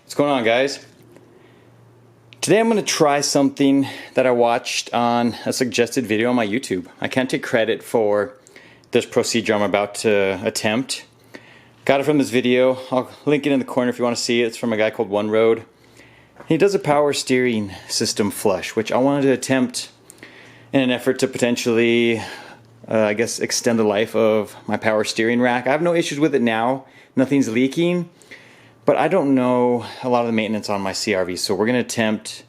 What's going on, guys? Today I'm going to try something that I watched on a suggested video on my YouTube. I can't take credit for this procedure I'm about to attempt. Got it from this video. I'll link it in the corner if you want to see it. It's from a guy called One Road. He does a power steering system flush, which I wanted to attempt in an effort to potentially, I guess, extend the life of my power steering rack. I have no issues with it now. Nothing's leaking. But I don't know a lot of the maintenance on my CRV, so we're going to attempt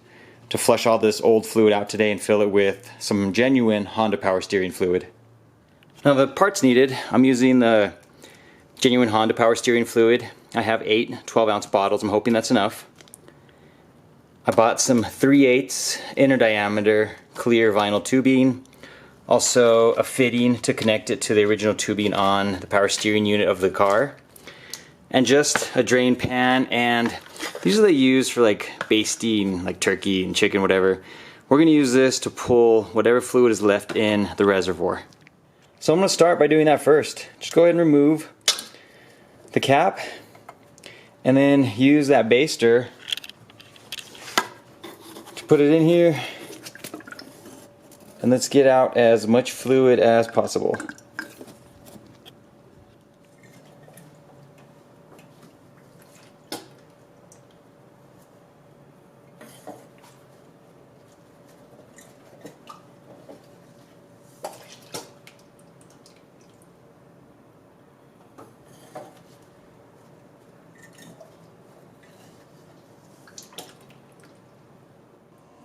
to flush all this old fluid out today and fill it with some genuine Honda power steering fluid. Now the parts needed, I'm using the genuine Honda power steering fluid. I have 8 12-ounce bottles. I'm hoping that's enough. I bought some 3/8 inner diameter clear vinyl tubing. Also a fitting to connect it to the original tubing on the power steering unit of the car. And just a drain pan, and these are they use for like basting like turkey and chicken, whatever. We're going to use this to pull whatever fluid is left in the reservoir. So I'm going to start by doing that first. Just go ahead and remove the cap and then use that baster to put it in here, and let's get out as much fluid as possible.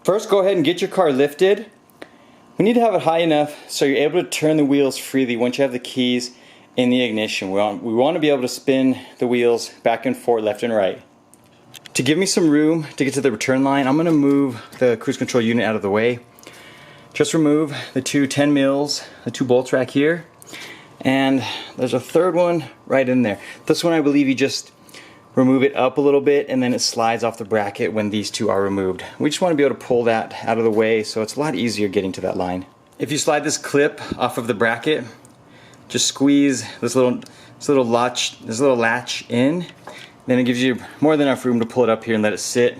First, go ahead and get your car lifted. We need to have it high enough so you're able to turn the wheels freely once you have the keys in the ignition. We want to be able to spin the wheels back and forth, left and right. To give me some room to get to the return line, I'm going to move the cruise control unit out of the way. Just remove the two 10 mils, the 2 bolts right here, and there's a third one right in there. This one I believe you just remove it up a little bit and then it slides off the bracket when these two are removed. We just want to be able to pull that out of the way so it's a lot easier getting to that line. If you slide this clip off of the bracket, just squeeze this little latch in, then it gives you more than enough room to pull it up here and let it sit.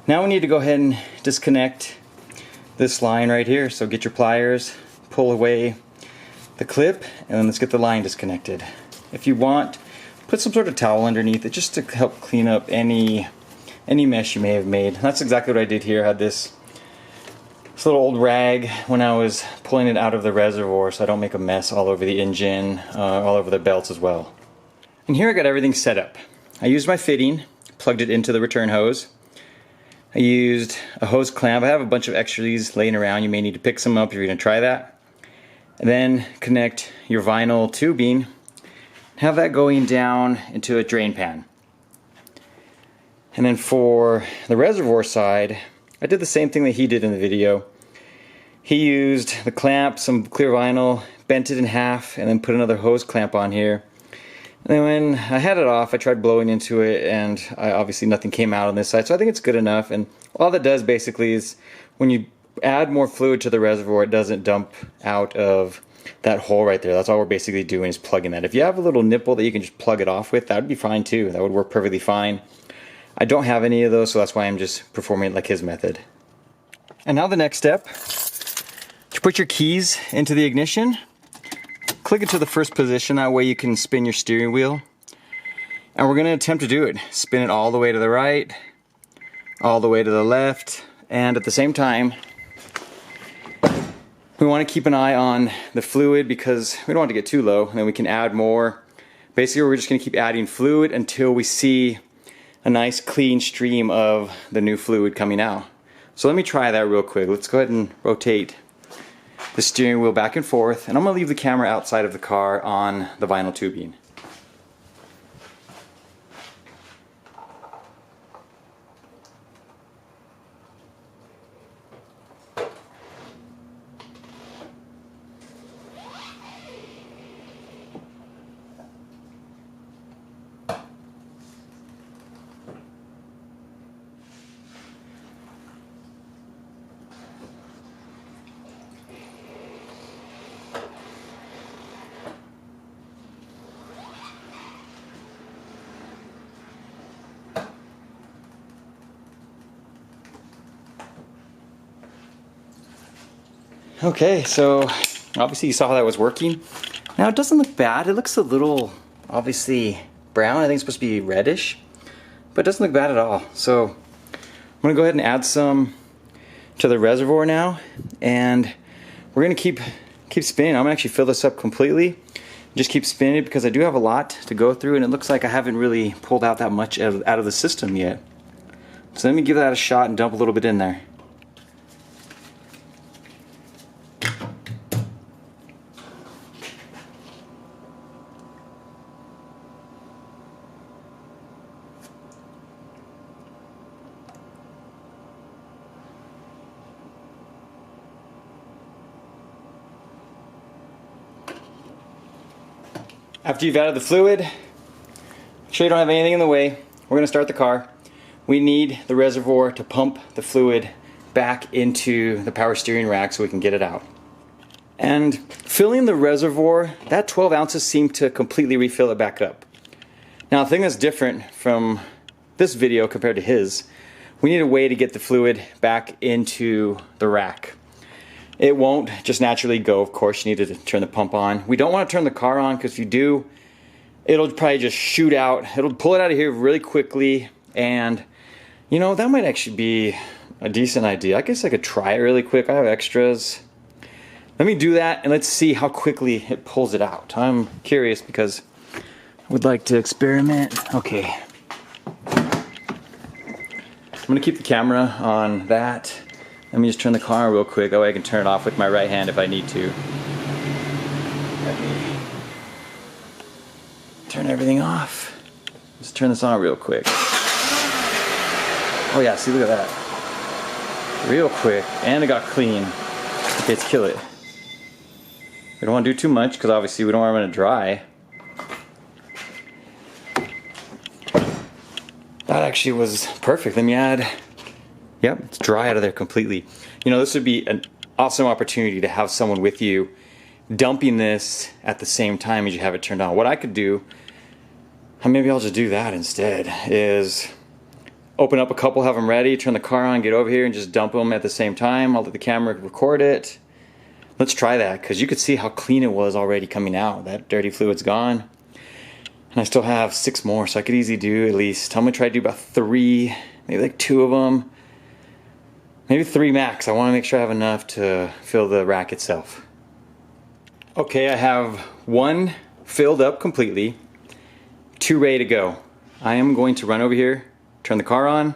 Now we need to go ahead and disconnect this line right here. So get your pliers, pull away the clip, and then let's get the line disconnected. If you want, put some sort of towel underneath it just to help clean up any mess you may have made. That's exactly what I did here. I had this little old rag when I was pulling it out of the reservoir so I don't make a mess all over the engine, all over the belts as well. And here I got everything set up. I used my fitting, plugged it into the return hose. I used a hose clamp. I have a bunch of extras laying around. You may need to pick some up if you're going to try that. And then connect your vinyl tubing. Have that going down into a drain pan. And then for the reservoir side, I did the same thing that he did in the video. He used the clamp, some clear vinyl, bent it in half, and then put another hose clamp on here. And then when I had it off, I tried blowing into it, and obviously nothing came out on this side, so I think it's good enough. And all that does basically is when you add more fluid to the reservoir, it doesn't dump out of that hole right there. That's all we're basically doing is plugging that. If you have a little nipple that you can just plug it off with, that would be fine too. That would work perfectly fine. I don't have any of those, so that's why I'm just performing it like his method. And now the next step, to put your keys into the ignition, click it to the first position, that way you can spin your steering wheel. And we're going to attempt to do it. Spin it all the way to the right, all the way to the left, and at the same time, we want to keep an eye on the fluid because we don't want it to get too low, and then we can add more. Basically, we're just going to keep adding fluid until we see a nice clean stream of the new fluid coming out. So let me try that real quick. Let's go ahead and rotate the steering wheel back and forth, and I'm going to leave the camera outside of the car on the vinyl tubing. Okay, so obviously you saw how that was working. Now it doesn't look bad. It looks a little, obviously, brown. I think it's supposed to be reddish, but it doesn't look bad at all. So I'm gonna go ahead and add some to the reservoir now, and we're gonna keep spinning. I'm gonna actually fill this up completely. Just keep spinning it because I do have a lot to go through, and it looks like I haven't really pulled out that much out of the system yet. So let me give that a shot and dump a little bit in there. After you've added the fluid, make sure you don't have anything in the way. We're going to start the car. We need the reservoir to pump the fluid back into the power steering rack so we can get it out. And filling the reservoir, that 12 ounces seemed to completely refill it back up. Now the thing that's different from this video compared to his, we need a way to get the fluid back into the rack. It won't just naturally go, of course. You need to turn the pump on. We don't want to turn the car on because if you do, it'll probably just shoot out. It'll pull it out of here really quickly, and you know, that might actually be a decent idea. I guess I could try it really quick. I have extras. Let me do that and let's see how quickly it pulls it out. I'm curious because I would like to experiment. Okay. I'm gonna keep the camera on that. Let me just turn the car on real quick. That way I can turn it off with my right hand if I need to. Let me turn everything off. Just turn this on real quick. Oh yeah, see, look at that. Real quick, and it got clean. Okay, let's kill it. We don't want to do too much because obviously we don't want it to dry. That actually was perfect. Let me add. Yep, it's dry out of there completely. You know, this would be an awesome opportunity to have someone with you dumping this at the same time as you have it turned on. What I could do, and maybe I'll just do that instead, is open up a couple, have them ready, turn the car on, get over here and just dump them at the same time. I'll let the camera record it. Let's try that because you could see how clean it was already coming out. That dirty fluid's gone. And I still have 6 more, so I could easily do at least, I'm gonna try to do about 3, maybe like 2 of them. Maybe 3 max. I want to make sure I have enough to fill the rack itself. Okay, I have 1 filled up completely, 2 ready to go. I am going to run over here, turn the car on,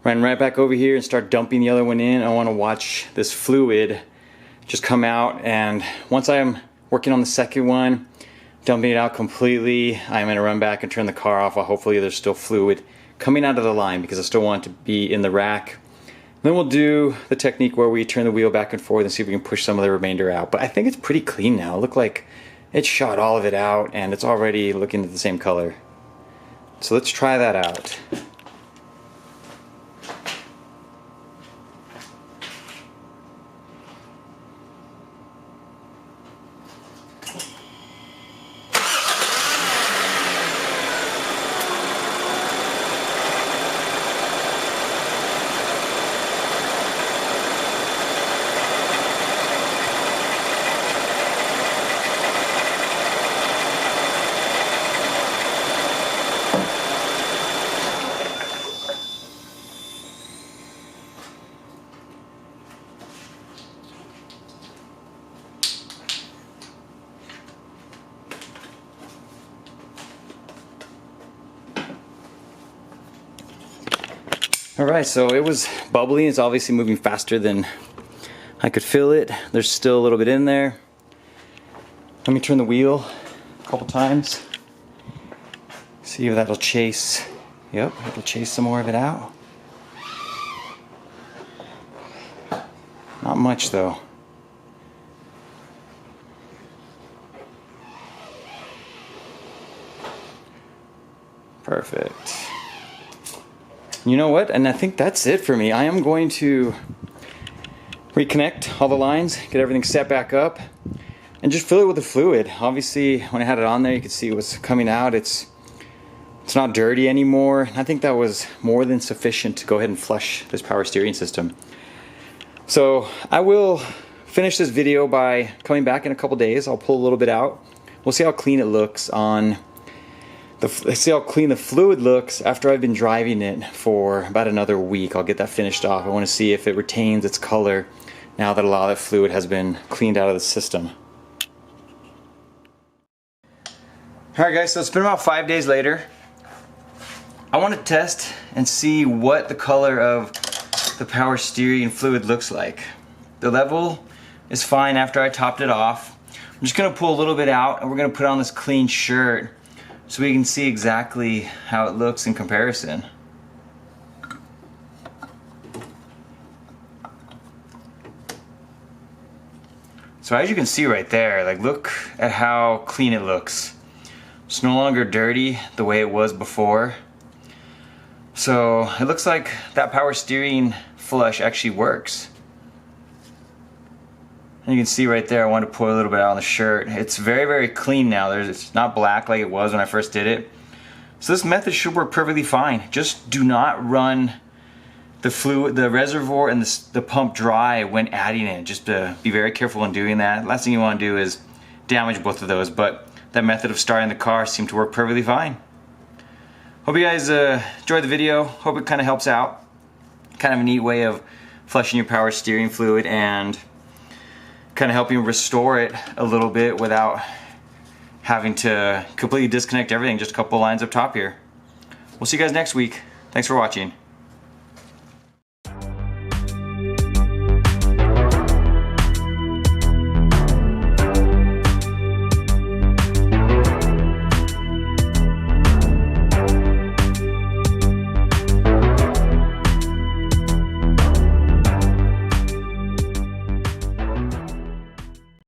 run right back over here and start dumping the other one in. I want to watch this fluid just come out, and once I'm working on the second one, dumping it out completely, I'm going to run back and turn the car off while hopefully there's still fluid coming out of the line because I still want it to be in the rack. Then we'll do the technique where we turn the wheel back and forth and see if we can push some of the remainder out. But I think it's pretty clean now. It looked like it shot all of it out and it's already looking the same color. So let's try that out. Alright, so it was bubbly. It's obviously moving faster than I could fill it. There's still a little bit in there. Let me turn the wheel a couple times. See if that'll chase. Yep, it'll chase some more of it out. Not much though. Perfect. You know what? And I think that's it for me. I am going to reconnect all the lines, get everything set back up, and just fill it with the fluid. Obviously, when I had it on there, you could see it was coming out. It's not dirty anymore. I think that was more than sufficient to go ahead and flush this power steering system. So I will finish this video by coming back in a couple days. I'll pull a little bit out. We'll see how clean it looks on see how clean the fluid looks after I've been driving it for about another week. I'll get that finished off. I want to see if it retains its color now that a lot of that fluid has been cleaned out of the system. Alright guys, so it's been about 5 days later. I want to test and see what the color of the power steering fluid looks like. The level is fine after I topped it off. I'm just going to pull a little bit out and we're going to put on this clean shirt so we can see exactly how it looks in comparison. So as you can see right there, like look at how clean it looks. It's no longer dirty the way it was before. So it looks like that power steering flush actually works. And you can see right there, I wanted to pour a little bit out on the shirt. It's very, very clean now. It's not black like it was when I first did it. So this method should work perfectly fine. Just do not run the fluid, the reservoir and the pump dry when adding it. Just be very careful when doing that. Last thing you want to do is damage both of those, but that method of starting the car seemed to work perfectly fine. Hope you guys enjoyed the video. Hope it kind of helps out. Kind of a neat way of flushing your power steering fluid and kind of helping restore it a little bit without having to completely disconnect everything. Just a couple lines up top here. We'll see you guys next week. Thanks for watching.